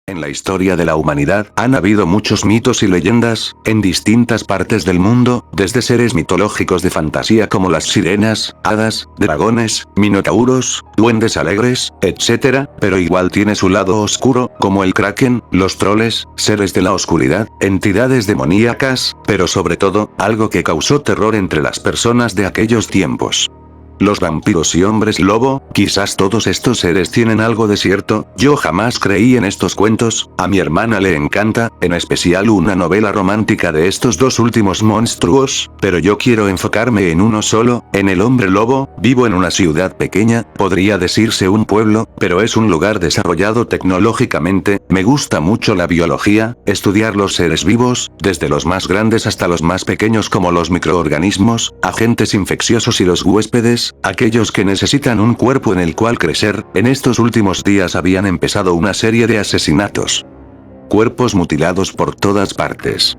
En la historia de la humanidad, han habido muchos mitos y leyendas, en distintas partes del mundo, desde seres mitológicos de fantasía como las sirenas, hadas, dragones, minotauros, duendes alegres, etc., pero igual tiene su lado oscuro, como el kraken, los troles, seres de la oscuridad, entidades demoníacas, pero sobre todo, algo que causó terror entre las personas de aquellos tiempos. Los vampiros y hombres lobo, quizás todos estos seres tienen algo de cierto, yo jamás creí en estos cuentos, a mi hermana le encanta, en especial una novela romántica de estos dos últimos monstruos, pero yo quiero enfocarme en uno solo, en el hombre lobo. Vivo en una ciudad pequeña, podría decirse un pueblo, pero es un lugar desarrollado tecnológicamente, me gusta mucho la biología, estudiar los seres vivos, desde los más grandes hasta los más pequeños como los microorganismos, agentes infecciosos y los huéspedes, aquellos que necesitan un cuerpo en el cual crecer. En estos últimos días habían empezado una serie de asesinatos. Cuerpos mutilados por todas partes.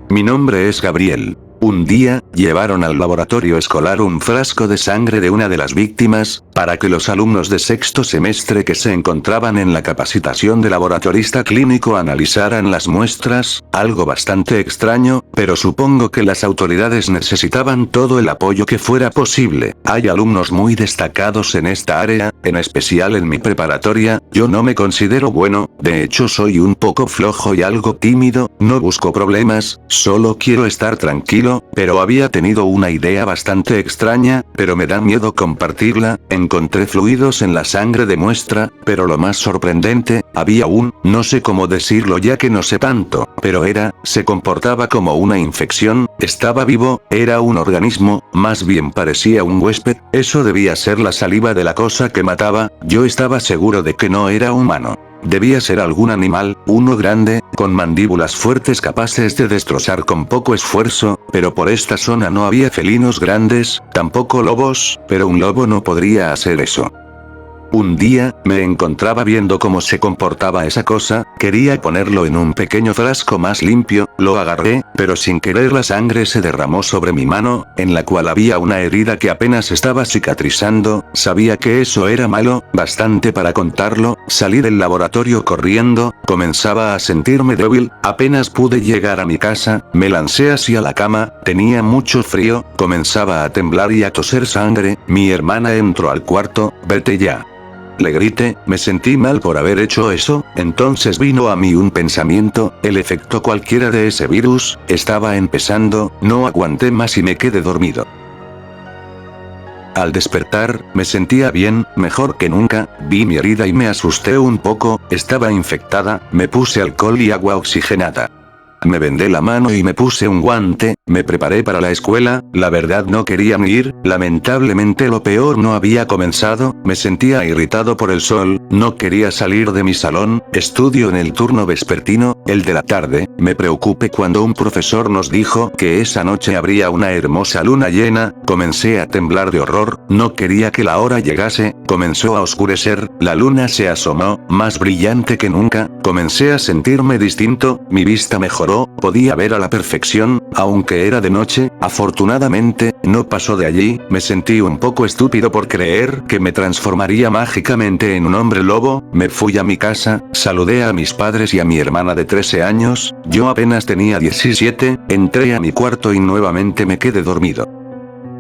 Mi nombre es Gabriel. Un día, llevaron al laboratorio escolar un frasco de sangre de una de las víctimas, para que los alumnos de sexto semestre que se encontraban en la capacitación de laboratorista clínico analizaran las muestras, algo bastante extraño, pero supongo que las autoridades necesitaban todo el apoyo que fuera posible. Hay alumnos muy destacados en esta área, en especial en mi preparatoria. Yo no me considero bueno, de hecho soy un poco flojo y algo tímido, no busco problemas, solo quiero estar tranquilo. Pero había tenido una idea bastante extraña, pero me da miedo compartirla. Encontré fluidos en la sangre de muestra, pero lo más sorprendente, había no sé cómo decirlo ya que no sé tanto, pero se comportaba como una infección, estaba vivo, era un organismo, más bien parecía un huésped, eso debía ser la saliva de la cosa que mataba, yo estaba seguro de que no era humano. Debía ser algún animal, uno grande, con mandíbulas fuertes capaces de destrozar con poco esfuerzo, pero por esta zona no había felinos grandes, tampoco lobos, pero un lobo no podría hacer eso. Un día, me encontraba viendo cómo se comportaba esa cosa, quería ponerlo en un pequeño frasco más limpio, lo agarré, pero sin querer la sangre se derramó sobre mi mano, en la cual había una herida que apenas estaba cicatrizando, sabía que eso era malo, bastante para contarlo, salí del laboratorio corriendo, comenzaba a sentirme débil, apenas pude llegar a mi casa, me lancé hacia la cama, tenía mucho frío, comenzaba a temblar y a toser sangre, mi hermana entró al cuarto, vete ya. Le grité, me sentí mal por haber hecho eso, entonces vino a mí un pensamiento, el efecto cualquiera de ese virus, estaba empezando, no aguanté más y me quedé dormido. Al despertar, me sentía bien, mejor que nunca, vi mi herida y me asusté un poco, estaba infectada, me puse alcohol y agua oxigenada. Me vendé la mano y me puse un guante, me preparé para la escuela, la verdad no quería ni ir, lamentablemente lo peor no había comenzado, me sentía irritado por el sol, no quería salir de mi salón, estudio en el turno vespertino, el de la tarde, me preocupé cuando un profesor nos dijo que esa noche habría una hermosa luna llena, comencé a temblar de horror, no quería que la hora llegase, comenzó a oscurecer, la luna se asomó, más brillante que nunca, comencé a sentirme distinto, mi vista mejoró, podía ver a la perfección, aunque era de noche, afortunadamente, no pasó de allí, me sentí un poco estúpido por creer que me transformaría mágicamente en un hombre lobo, me fui a mi casa, saludé a mis padres y a mi hermana de 13 años, yo apenas tenía 17, entré a mi cuarto y nuevamente me quedé dormido.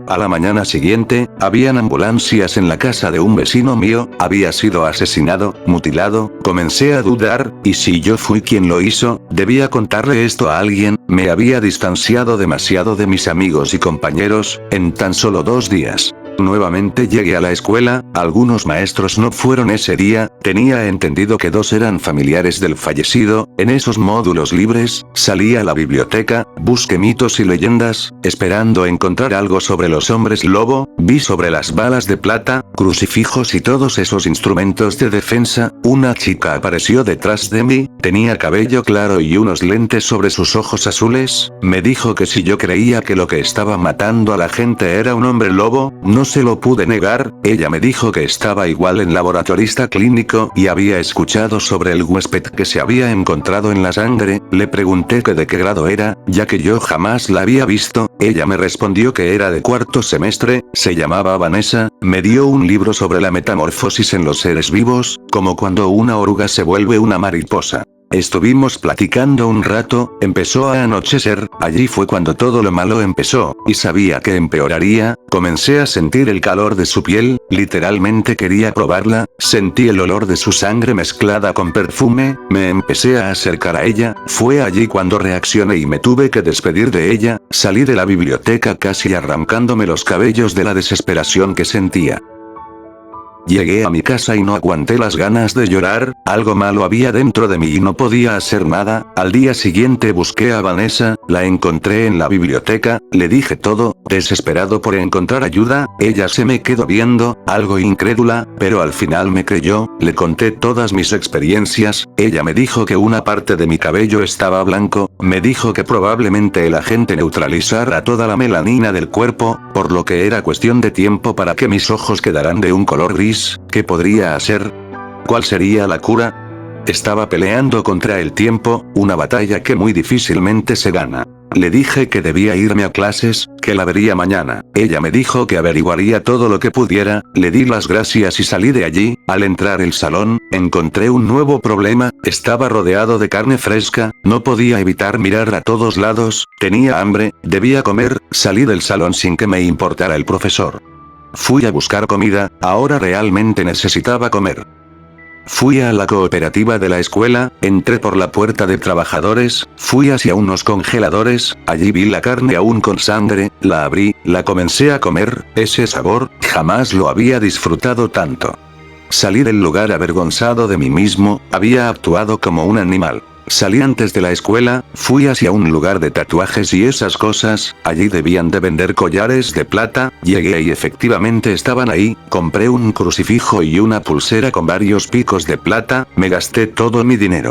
A la mañana siguiente, habían ambulancias en la casa de un vecino mío, había sido asesinado, mutilado, comencé a dudar, y si yo fui quien lo hizo, debía contarle esto a alguien, me había distanciado demasiado de mis amigos y compañeros, en tan solo 2 días. Nuevamente llegué a la escuela, algunos maestros no fueron ese día, tenía entendido que 2 eran familiares del fallecido, en esos módulos libres, salí a la biblioteca, busqué mitos y leyendas, esperando encontrar algo sobre los hombres lobo, vi sobre las balas de plata, crucifijos y todos esos instrumentos de defensa, una chica apareció detrás de mí, tenía cabello claro y unos lentes sobre sus ojos azules, me dijo que si yo creía que lo que estaba matando a la gente era un hombre lobo, no se lo pude negar, ella me dijo que estaba igual en laboratorista clínico y había escuchado sobre el huésped que se había encontrado en la sangre, le pregunté que de qué grado era, ya que yo jamás la había visto, ella me respondió que era de 4º semestre, se llamaba Vanessa, me dio un libro sobre la metamorfosis en los seres vivos, como cuando una oruga se vuelve una mariposa. Estuvimos platicando un rato, empezó a anochecer, allí fue cuando todo lo malo empezó, y sabía que empeoraría, comencé a sentir el calor de su piel, literalmente quería probarla, sentí el olor de su sangre mezclada con perfume, me empecé a acercar a ella, fue allí cuando reaccioné y me tuve que despedir de ella, salí de la biblioteca casi arrancándome los cabellos de la desesperación que sentía. Llegué a mi casa y no aguanté las ganas de llorar, algo malo había dentro de mí y no podía hacer nada. Al día siguiente busqué a Vanessa, la encontré en la biblioteca, le dije todo, desesperado por encontrar ayuda, ella se me quedó viendo, algo incrédula, pero al final me creyó, le conté todas mis experiencias, ella me dijo que una parte de mi cabello estaba blanco, me dijo que probablemente el agente neutralizara toda la melanina del cuerpo, por lo que era cuestión de tiempo para que mis ojos quedaran de un color gris. ¿Qué podría hacer? ¿Cuál sería la cura? Estaba peleando contra el tiempo, una batalla que muy difícilmente se gana. Le dije que debía irme a clases, que la vería mañana. Ella me dijo que averiguaría todo lo que pudiera, le di las gracias y salí de allí. Al entrar al salón, encontré un nuevo problema, estaba rodeado de carne fresca, no podía evitar mirar a todos lados, tenía hambre, debía comer, salí del salón sin que me importara el profesor. Fui a buscar comida, ahora realmente necesitaba comer. Fui a la cooperativa de la escuela, entré por la puerta de trabajadores, fui hacia unos congeladores, allí vi la carne aún con sangre, la abrí, la comencé a comer, ese sabor, jamás lo había disfrutado tanto. Salí del lugar avergonzado de mí mismo, había actuado como un animal. Salí antes de la escuela, fui hacia un lugar de tatuajes y esas cosas, allí debían de vender collares de plata, llegué y efectivamente estaban ahí, compré un crucifijo y una pulsera con varios picos de plata, me gasté todo mi dinero.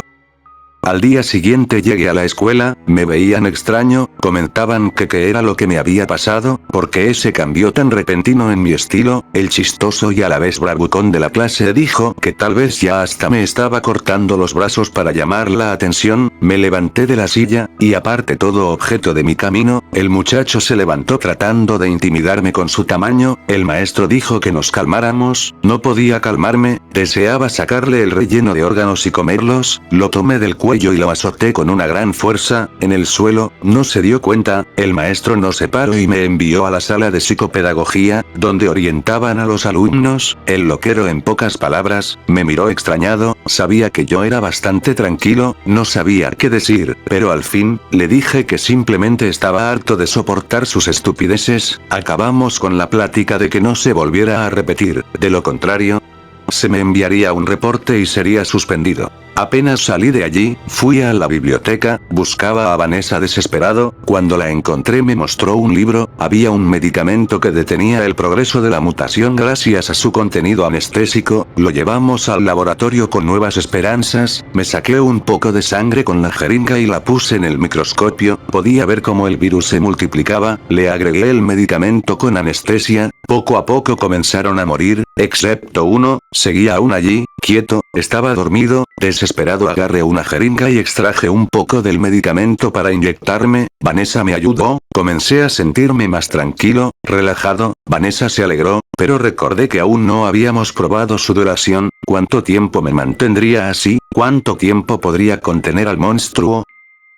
Al día siguiente llegué a la escuela, me veían extraño, comentaban que qué era lo que me había pasado, porque ese cambio tan repentino en mi estilo, el chistoso y a la vez bravucón de la clase dijo que tal vez ya hasta me estaba cortando los brazos para llamar la atención, me levanté de la silla, y aparte todo objeto de mi camino, el muchacho se levantó tratando de intimidarme con su tamaño, el maestro dijo que nos calmáramos, no podía calmarme, deseaba sacarle el relleno de órganos y comerlos, lo tomé del cuello y lo azoté con una gran fuerza, en el suelo, no se dio cuenta, el maestro no se paró y me envió a la sala de psicopedagogía, donde orientaban a los alumnos, el loquero en pocas palabras, me miró extrañado, sabía que yo era bastante tranquilo, no sabía qué decir, pero al fin, le dije que simplemente estaba harto de soportar sus estupideces, acabamos con la plática de que no se volviera a repetir, de lo contrario, se me enviaría un reporte y sería suspendido. Apenas salí de allí, fui a la biblioteca, buscaba a Vanessa desesperado, cuando la encontré me mostró un libro, había un medicamento que detenía el progreso de la mutación gracias a su contenido anestésico, lo llevamos al laboratorio con nuevas esperanzas, me saqué un poco de sangre con la jeringa y la puse en el microscopio, podía ver cómo el virus se multiplicaba, le agregué el medicamento con anestesia, poco a poco comenzaron a morir, excepto uno, seguía aún allí, quieto, estaba dormido, desesperado agarré una jeringa y extraje un poco del medicamento para inyectarme, Vanessa me ayudó, comencé a sentirme más tranquilo, relajado, Vanessa se alegró, pero recordé que aún no habíamos probado su duración, ¿cuánto tiempo me mantendría así? ¿Cuánto tiempo podría contener al monstruo?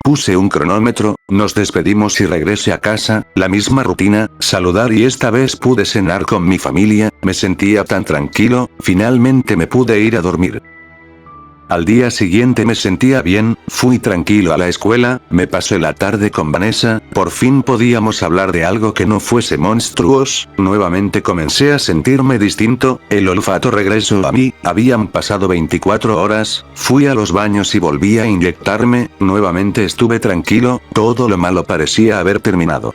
Puse un cronómetro, nos despedimos y regresé a casa, la misma rutina, saludar y esta vez pude cenar con mi familia, me sentía tan tranquilo, finalmente me pude ir a dormir. Al día siguiente me sentía bien, fui tranquilo a la escuela, me pasé la tarde con Vanessa, por fin podíamos hablar de algo que no fuese monstruos, nuevamente comencé a sentirme distinto, el olfato regresó a mí, habían pasado 24 horas, fui a los baños y volví a inyectarme, nuevamente estuve tranquilo, todo lo malo parecía haber terminado.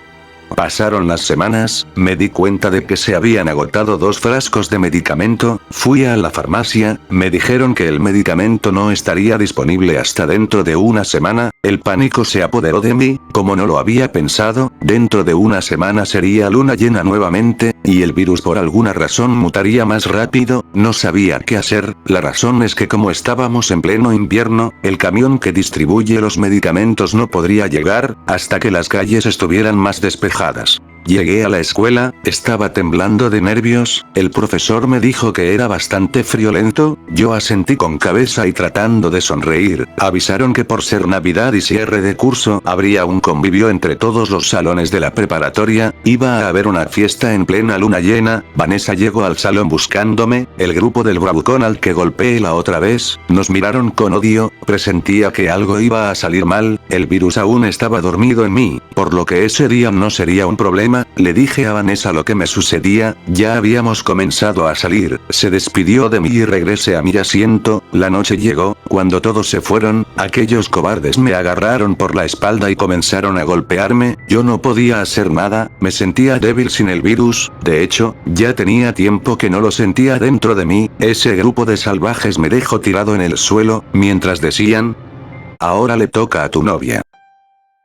Pasaron las semanas, me di cuenta de que se habían agotado 2 frascos de medicamento, fui a la farmacia, me dijeron que el medicamento no estaría disponible hasta dentro de una semana, el pánico se apoderó de mí, como no lo había pensado, dentro de una semana sería luna llena nuevamente, y el virus por alguna razón mutaría más rápido, no sabía qué hacer, la razón es que como estábamos en pleno invierno, el camión que distribuye los medicamentos no podría llegar, hasta que las calles estuvieran más despejadas. Llegué a la escuela, estaba temblando de nervios, el profesor me dijo que era bastante friolento, yo asentí con cabeza y tratando de sonreír. Avisaron que por ser Navidad y cierre de curso habría un convivio entre todos los salones de la preparatoria, iba a haber una fiesta en plena luna llena. Vanessa llegó al salón buscándome, el grupo del bravucón al que golpeé la otra vez, nos miraron con odio, presentía que algo iba a salir mal, el virus aún estaba dormido en mí, por lo que ese día no sería un problema. Le dije a Vanessa lo que me sucedía, ya habíamos comenzado a salir, se despidió de mí y regresé a mi asiento. La noche llegó, cuando todos se fueron, aquellos cobardes me agarraron por la espalda y comenzaron a golpearme, yo no podía hacer nada, me sentía débil sin el virus, de hecho, ya tenía tiempo que no lo sentía dentro de mí, ese grupo de salvajes me dejó tirado en el suelo, mientras decían, ahora le toca a tu novia.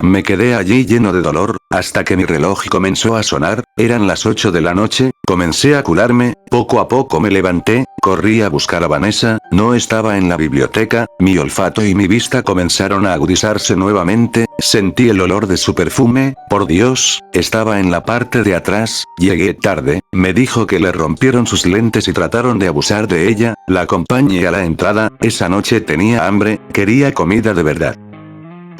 Me quedé allí lleno de dolor, hasta que mi reloj comenzó a sonar, eran las 8 de la noche, comencé a curarme, poco a poco me levanté, corrí a buscar a Vanessa, no estaba en la biblioteca, mi olfato y mi vista comenzaron a agudizarse nuevamente, sentí el olor de su perfume, por Dios, estaba en la parte de atrás, llegué tarde, me dijo que le rompieron sus lentes y trataron de abusar de ella, la acompañé a la entrada, esa noche tenía hambre, quería comida de verdad.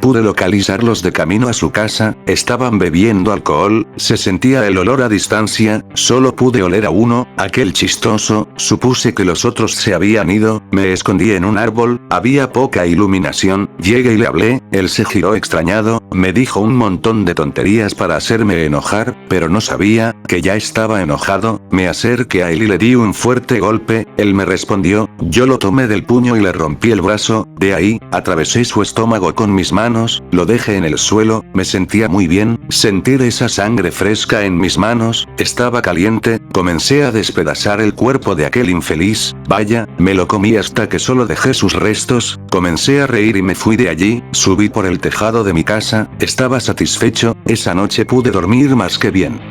Pude localizarlos de camino a su casa, estaban bebiendo alcohol, se sentía el olor a distancia, solo pude oler a uno, aquel chistoso, supuse que los otros se habían ido, me escondí en un árbol, había poca iluminación, llegué y le hablé, él se giró extrañado, me dijo un montón de tonterías para hacerme enojar, pero no sabía, que ya estaba enojado, me acerqué a él y le di un fuerte golpe, él me respondió, yo lo tomé del puño y le rompí el brazo, de ahí, atravesé su estómago con mis manos, lo dejé en el suelo, me sentía muy bien, sentir esa sangre fresca en mis manos, estaba caliente, comencé a despedazar el cuerpo de aquel infeliz, vaya, me lo comí hasta que solo dejé sus restos, comencé a reír y me fui de allí, subí por el tejado de mi casa, estaba satisfecho, esa noche pude dormir más que bien.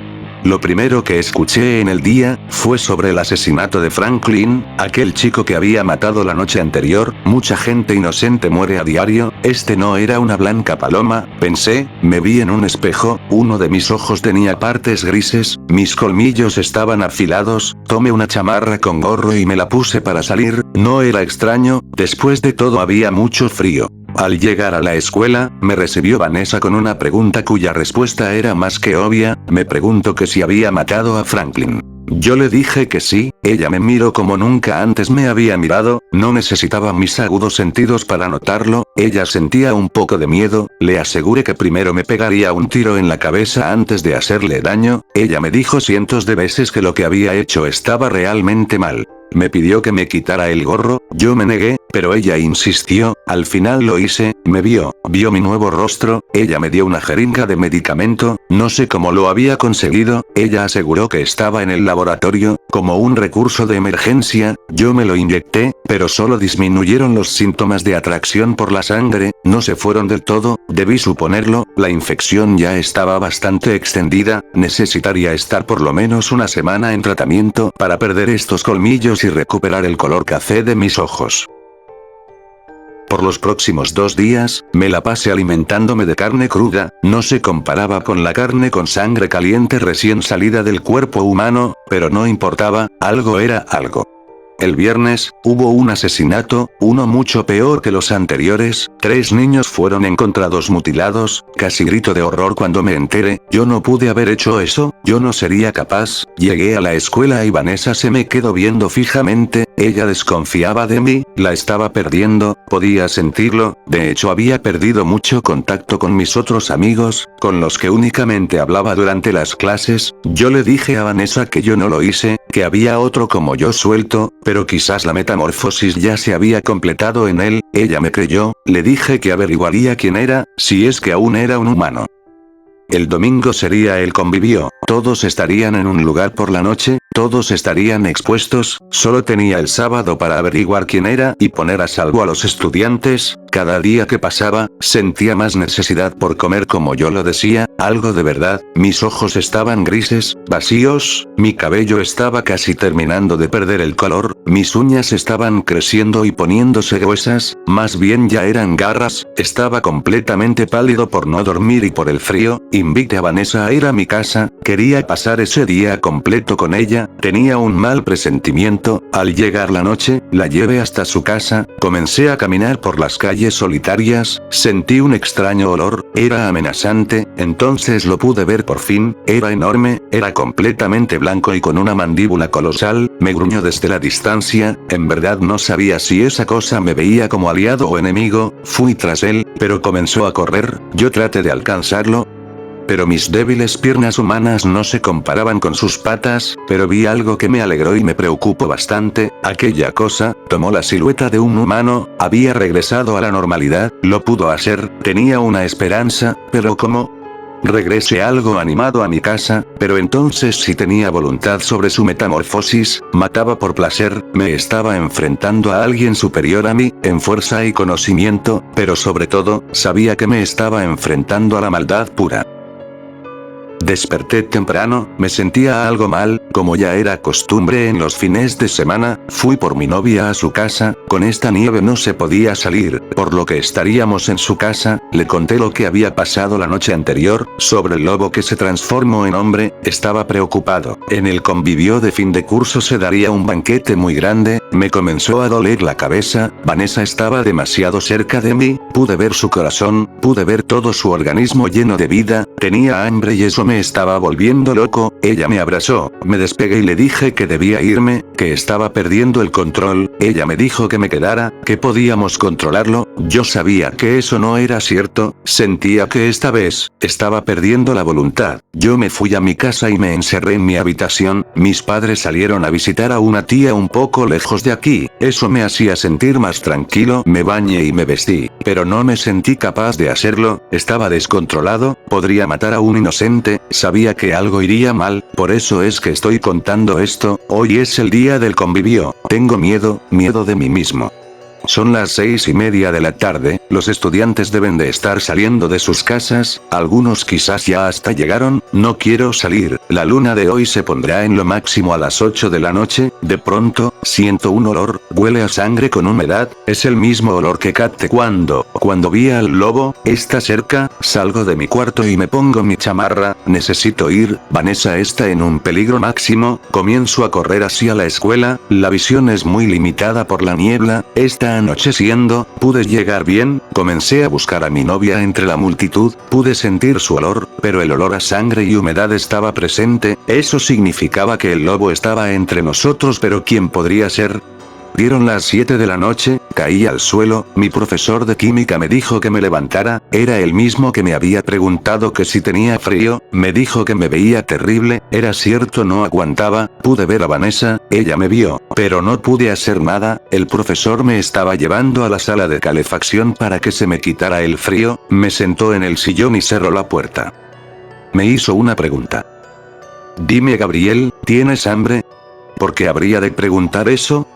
Lo primero que escuché en el día, fue sobre el asesinato de Franklin, aquel chico que había matado la noche anterior, mucha gente inocente muere a diario, este no era una blanca paloma, pensé, me vi en un espejo, uno de mis ojos tenía partes grises, mis colmillos estaban afilados, tomé una chamarra con gorro y me la puse para salir, no era extraño, después de todo había mucho frío. Al llegar a la escuela, me recibió Vanessa con una pregunta cuya respuesta era más que obvia, me preguntó que si había matado a Franklin. Yo le dije que sí, ella me miró como nunca antes me había mirado, no necesitaba mis agudos sentidos para notarlo, ella sentía un poco de miedo, le aseguré que primero me pegaría un tiro en la cabeza antes de hacerle daño, ella me dijo cientos de veces que lo que había hecho estaba realmente mal. Me pidió que me quitara el gorro, yo me negué, pero ella insistió, al final lo hice, me vio mi nuevo rostro, ella me dio una jeringa de medicamento, no sé cómo lo había conseguido, ella aseguró que estaba en el laboratorio, como un recurso de emergencia, yo me lo inyecté, pero solo disminuyeron los síntomas de atracción por la sangre, no se fueron del todo, debí suponerlo, la infección ya estaba bastante extendida, necesitaría estar por lo menos una semana en tratamiento para perder estos colmillos y recuperar el color café de mis ojos. Por los próximos 2 días, me la pasé alimentándome de carne cruda, no se comparaba con la carne con sangre caliente recién salida del cuerpo humano, pero no importaba, algo era algo. El viernes, hubo un asesinato, uno mucho peor que los anteriores, 3 niños fueron encontrados mutilados, casi grito de horror cuando me enteré, yo no pude haber hecho eso, yo no sería capaz, llegué a la escuela y Vanessa se me quedó viendo fijamente, ella desconfiaba de mí, la estaba perdiendo, podía sentirlo, de hecho había perdido mucho contacto con mis otros amigos, con los que únicamente hablaba durante las clases, yo le dije a Vanessa que yo no lo hice, que había otro como yo suelto, pero quizás la metamorfosis ya se había completado en él, ella me creyó, le dije que averiguaría quién era, si es que aún era un humano. El domingo sería el convivio, todos estarían en un lugar por la noche, todos estarían expuestos, solo tenía el sábado para averiguar quién era y poner a salvo a los estudiantes, cada día que pasaba, sentía más necesidad por comer como yo lo decía, algo de verdad, mis ojos estaban grises, vacíos, mi cabello estaba casi terminando de perder el color, mis uñas estaban creciendo y poniéndose gruesas, más bien ya eran garras, estaba completamente pálido por no dormir y por el frío, invité a Vanessa a ir a mi casa, quería pasar ese día completo con ella, tenía un mal presentimiento, al llegar la noche, la llevé hasta su casa, comencé a caminar por las calles solitarias, sentí un extraño olor, era amenazante, entonces lo pude ver por fin, era enorme, era completamente blanco y con una mandíbula colosal, me gruñó desde la distancia, en verdad no sabía si esa cosa me veía como aliado o enemigo, fui tras él, pero comenzó a correr, yo traté de alcanzarlo, pero mis débiles piernas humanas no se comparaban con sus patas, pero vi algo que me alegró y me preocupó bastante, aquella cosa, tomó la silueta de un humano, había regresado a la normalidad, lo pudo hacer, tenía una esperanza, pero ¿cómo? Regresé algo animado a mi casa, pero entonces si tenía voluntad sobre su metamorfosis, mataba por placer, me estaba enfrentando a alguien superior a mí, en fuerza y conocimiento, pero sobre todo, sabía que me estaba enfrentando a la maldad pura. Desperté temprano, me sentía algo mal, como ya era costumbre en los fines de semana, fui por mi novia a su casa, con esta nieve no se podía salir, por lo que estaríamos en su casa, le conté lo que había pasado la noche anterior, sobre el lobo que se transformó en hombre, estaba preocupado, en el convivio de fin de curso se daría un banquete muy grande, me comenzó a doler la cabeza, Vanessa estaba demasiado cerca de mí, pude ver su corazón, pude ver todo su organismo lleno de vida, tenía hambre y eso me estaba volviendo loco, ella me abrazó, me despegué y le dije que debía irme, que estaba perdiendo el control, ella me dijo que me quedara, que podíamos controlarlo, yo sabía que eso no era cierto, sentía que esta vez, estaba perdiendo la voluntad, yo me fui a mi casa y me encerré en mi habitación, mis padres salieron a visitar a una tía un poco lejos de aquí, eso me hacía sentir más tranquilo, me bañé y me vestí, pero no me sentí capaz de hacerlo, estaba descontrolado, podría matar a un inocente, sabía que algo iría mal, por eso es que estoy contando esto, hoy es el día del convivio, tengo miedo, miedo de mí mismo. Son las 6:30 de la tarde, los estudiantes deben de estar saliendo de sus casas, algunos quizás ya hasta llegaron, no quiero salir, la luna de hoy se pondrá en lo máximo a las 8 de la noche, de pronto, siento un olor, huele a sangre con humedad, es el mismo olor que capté cuando vi al lobo, está cerca, salgo de mi cuarto y me pongo mi chamarra, necesito ir, Vanessa está en un peligro máximo, comienzo a correr hacia la escuela, la visión es muy limitada por la niebla, está anocheciendo, pude llegar bien, comencé a buscar a mi novia entre la multitud, pude sentir su olor, pero el olor a sangre y humedad estaba presente, eso significaba que el lobo estaba entre nosotros, pero ¿quién podría ser? Dieron las 7 de la noche, caí al suelo, mi profesor de química me dijo que me levantara, era el mismo que me había preguntado que si tenía frío, me dijo que me veía terrible, era cierto no aguantaba, pude ver a Vanessa, ella me vio, pero no pude hacer nada, el profesor me estaba llevando a la sala de calefacción para que se me quitara el frío, me sentó en el sillón y cerró la puerta. Me hizo una pregunta. Dime Gabriel, ¿tienes hambre? ¿Por qué habría de preguntar eso?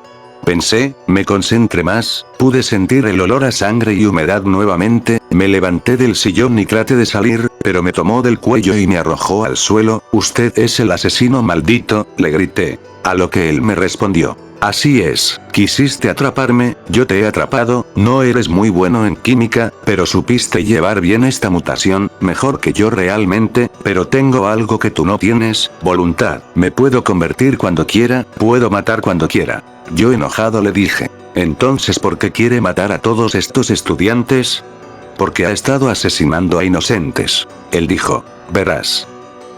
Pensé, me concentré más, pude sentir el olor a sangre y humedad nuevamente, me levanté del sillón y traté de salir, pero me tomó del cuello y me arrojó al suelo, usted es el asesino maldito, le grité. A lo que él me respondió. Así es, quisiste atraparme, yo te he atrapado, no eres muy bueno en química, pero supiste llevar bien esta mutación, mejor que yo realmente, pero tengo algo que tú no tienes, voluntad, me puedo convertir cuando quiera, puedo matar cuando quiera. Yo enojado le dije, entonces ¿por qué quiere matar a todos estos estudiantes? Porque ha estado asesinando a inocentes. Él dijo, verás.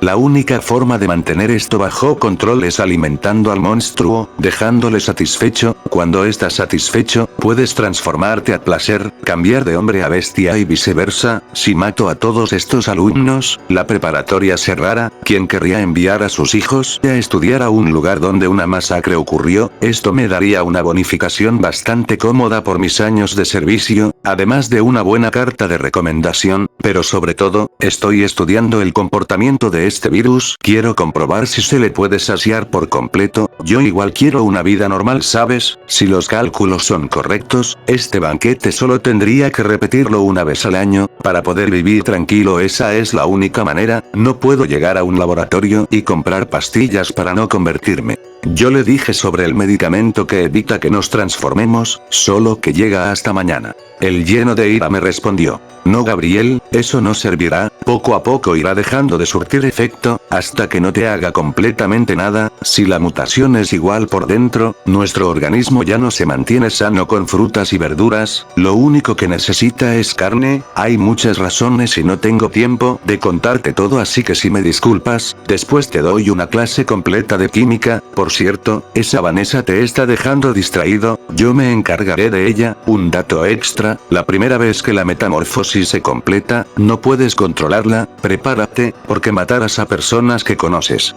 La única forma de mantener esto bajo control es alimentando al monstruo, dejándole satisfecho, cuando estás satisfecho, puedes transformarte a placer, cambiar de hombre a bestia y viceversa, si mato a todos estos alumnos, la preparatoria cerrará, ¿quién querría enviar a sus hijos a estudiar a un lugar donde una masacre ocurrió? Esto me daría una bonificación bastante cómoda por mis años de servicio, además de una buena carta de recomendación, pero sobre todo, estoy estudiando el comportamiento de este virus, quiero comprobar si se le puede saciar por completo, yo igual quiero una vida normal, ¿sabes? Si los cálculos son correctos. correctos, este banquete solo tendría que repetirlo una vez al año, para poder vivir tranquilo. Esa es la única manera. No puedo llegar a un laboratorio y comprar pastillas para no convertirme. Yo le dije sobre el medicamento que evita que nos transformemos, solo que llega hasta mañana. El lleno de ira me respondió: no, Gabriel, eso no servirá, poco a poco irá dejando de surtir efecto, hasta que no te haga completamente nada. Si la mutación es igual por dentro, nuestro organismo ya no se mantiene sano con frutas y verduras, lo único que necesita es carne. Hay muchas razones y no tengo tiempo de contarte todo, así que si me disculpas, después te doy una clase completa de química. Por cierto, esa Vanessa te está dejando distraído, yo me encargaré de ella. Un dato extra, la primera vez que la metamorfosis se completa, no puedes controlarla, prepárate, porque matarás a personas que conoces.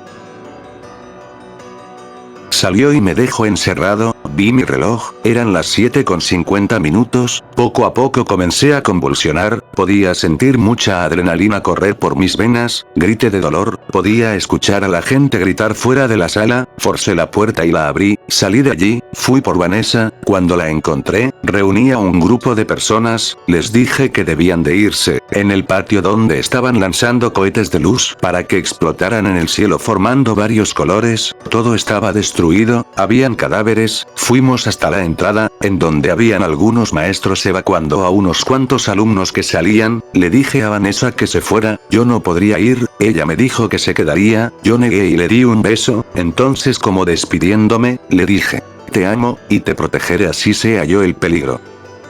Salió y me dejó encerrado, vi mi reloj, eran las 7:50. Poco a poco comencé a convulsionar, podía sentir mucha adrenalina correr por mis venas, grité de dolor, podía escuchar a la gente gritar fuera de la sala, forcé la puerta y la abrí, salí de allí, fui por Vanessa. Cuando la encontré, reuní a un grupo de personas, les dije que debían de irse, en el patio donde estaban lanzando cohetes de luz para que explotaran en el cielo formando varios colores, todo estaba destruido, habían cadáveres. Fuimos hasta la entrada, en donde habían algunos maestros evacuando a unos cuantos alumnos que salían. Le dije a Vanessa que se fuera, yo no podría ir, ella me dijo que se quedaría, yo negué y le di un beso. Entonces, como despidiéndome, le dije: te amo, y te protegeré así sea yo el peligro.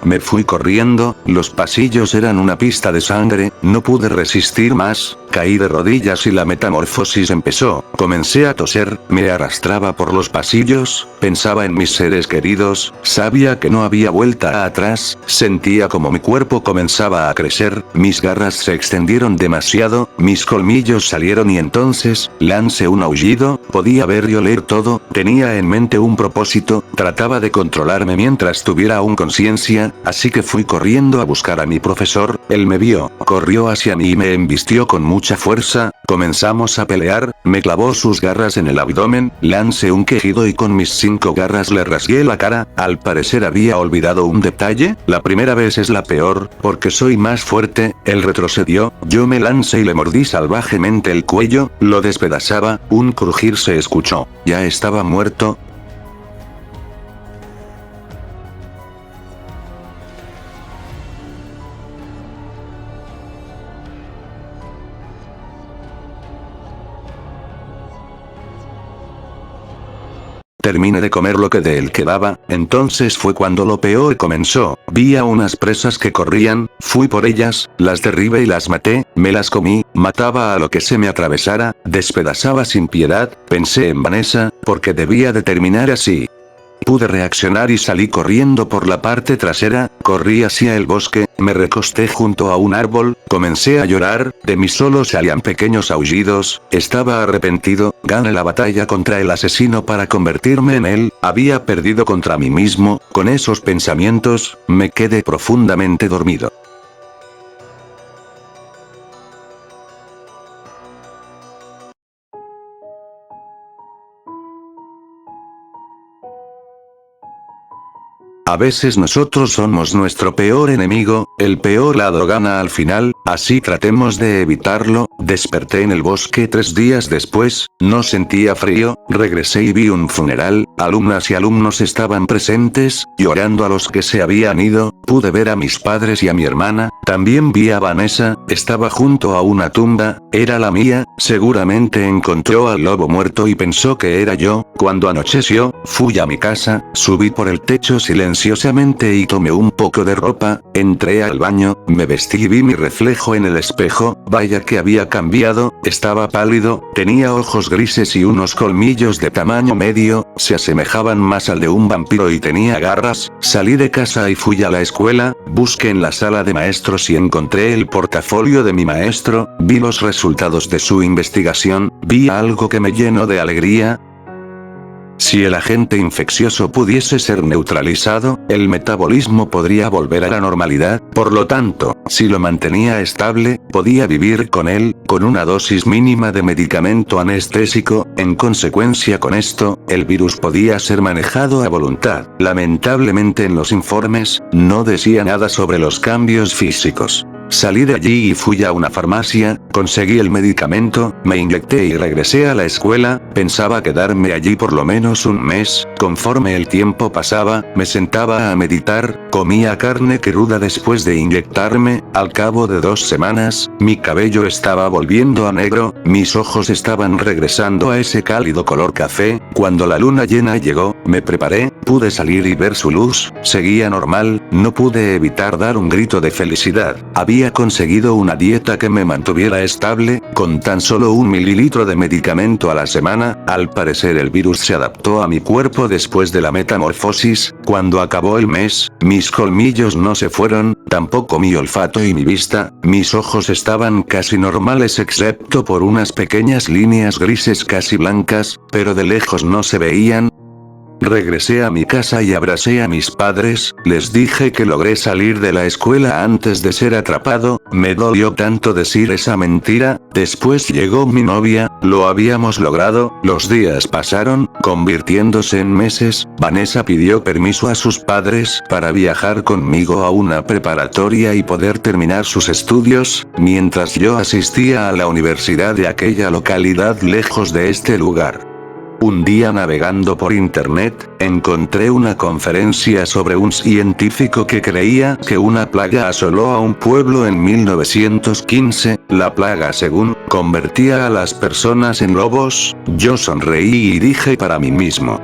Me fui corriendo, los pasillos eran una pista de sangre, no pude resistir más, caí de rodillas y la metamorfosis empezó. Comencé a toser, me arrastraba por los pasillos, pensaba en mis seres queridos, sabía que no había vuelta atrás, sentía como mi cuerpo comenzaba a crecer, mis garras se extendieron demasiado, mis colmillos salieron y entonces, lancé un aullido, podía ver y oler todo, tenía en mente un propósito, trataba de controlarme mientras tuviera aún conciencia. Así que fui corriendo a buscar a mi profesor, él me vio, corrió hacia mí y me embistió con mucha fuerza, comenzamos a pelear, me clavó sus garras en el abdomen, lancé un quejido y con mis 5 garras le rasgué la cara. Al parecer había olvidado un detalle, la primera vez es la peor, porque soy más fuerte. Él retrocedió, yo me lancé y le mordí salvajemente el cuello, lo despedazaba, un crujir se escuchó, ya estaba muerto. Terminé de comer lo que de él quedaba, entonces fue cuando lo peor comenzó. Vi a unas presas que corrían, fui por ellas, las derribé y las maté, me las comí, mataba a lo que se me atravesara, despedazaba sin piedad. Pensé en Vanessa, porque debía de terminar así. Pude reaccionar y salí corriendo por la parte trasera, corrí hacia el bosque, me recosté junto a un árbol, comencé a llorar, de mí solo salían pequeños aullidos, estaba arrepentido, gané la batalla contra el asesino para convertirme en él, había perdido contra mí mismo. Con esos pensamientos, me quedé profundamente dormido. A veces nosotros somos nuestro peor enemigo, el peor lado gana al final, así tratemos de evitarlo. Desperté en el bosque 3 días después, no sentía frío, regresé y vi un funeral, alumnas y alumnos estaban presentes, llorando a los que se habían ido, pude ver a mis padres y a mi hermana, también vi a Vanessa, estaba junto a una tumba, era la mía, seguramente encontró al lobo muerto y pensó que era yo. Cuando anocheció, fui a mi casa, subí por el techo silenciosamente y tomé un poco de ropa, entré al baño, me vestí y vi mi reflejo en el espejo, vaya que había cambiado, estaba pálido, tenía ojos grises y unos colmillos de tamaño medio, se asemejaban más al de un vampiro y tenía garras. Salí de casa y fui a la escuela, busqué en la sala de maestros y encontré el portafolio de mi maestro, vi los resultados de su investigación, vi algo que me llenó de alegría. Si el agente infeccioso pudiese ser neutralizado, el metabolismo podría volver a la normalidad, por lo tanto, si lo mantenía estable, podía vivir con él, con una dosis mínima de medicamento anestésico, en consecuencia con esto, el virus podía ser manejado a voluntad. Lamentablemente en los informes, no decía nada sobre los cambios físicos. Salí de allí y fui a una farmacia, conseguí el medicamento, me inyecté y regresé a la escuela, pensaba quedarme allí por lo menos un mes. Conforme el tiempo pasaba, me sentaba a meditar, comía carne cruda después de inyectarme, al cabo de 2 semanas, mi cabello estaba volviendo a negro, mis ojos estaban regresando a ese cálido color café. Cuando la luna llena llegó, me preparé, pude salir y ver su luz, seguía normal, no pude evitar dar un grito de felicidad. Había conseguido una dieta que me mantuviera estable, con tan solo 1 mililitro de medicamento a la semana. Al parecer el virus se adaptó a mi cuerpo después de la metamorfosis. Cuando acabó el mes, mis colmillos no se fueron, tampoco mi olfato y mi vista, mis ojos estaban casi normales excepto por unas pequeñas líneas grises casi blancas, pero de lejos no se veían. Regresé a mi casa y abracé a mis padres, les dije que logré salir de la escuela antes de ser atrapado, me dolió tanto decir esa mentira. Después llegó mi novia, lo habíamos logrado, los días pasaron, convirtiéndose en meses. Vanessa pidió permiso a sus padres para viajar conmigo a una preparatoria y poder terminar sus estudios, mientras yo asistía a la universidad de aquella localidad lejos de este lugar. Un día navegando por internet, encontré una conferencia sobre un científico que creía que una plaga asoló a un pueblo en 1915, la plaga según, convertía a las personas en lobos. Yo sonreí y dije para mí mismo: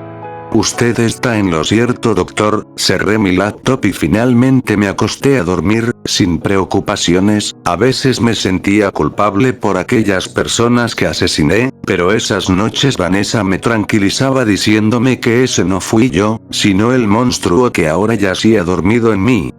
usted está en lo cierto, doctor. Cerré mi laptop y finalmente me acosté a dormir, sin preocupaciones. A veces me sentía culpable por aquellas personas que asesiné, pero esas noches Vanessa me tranquilizaba diciéndome que ese no fui yo, sino el monstruo que ahora yacía dormido en mí.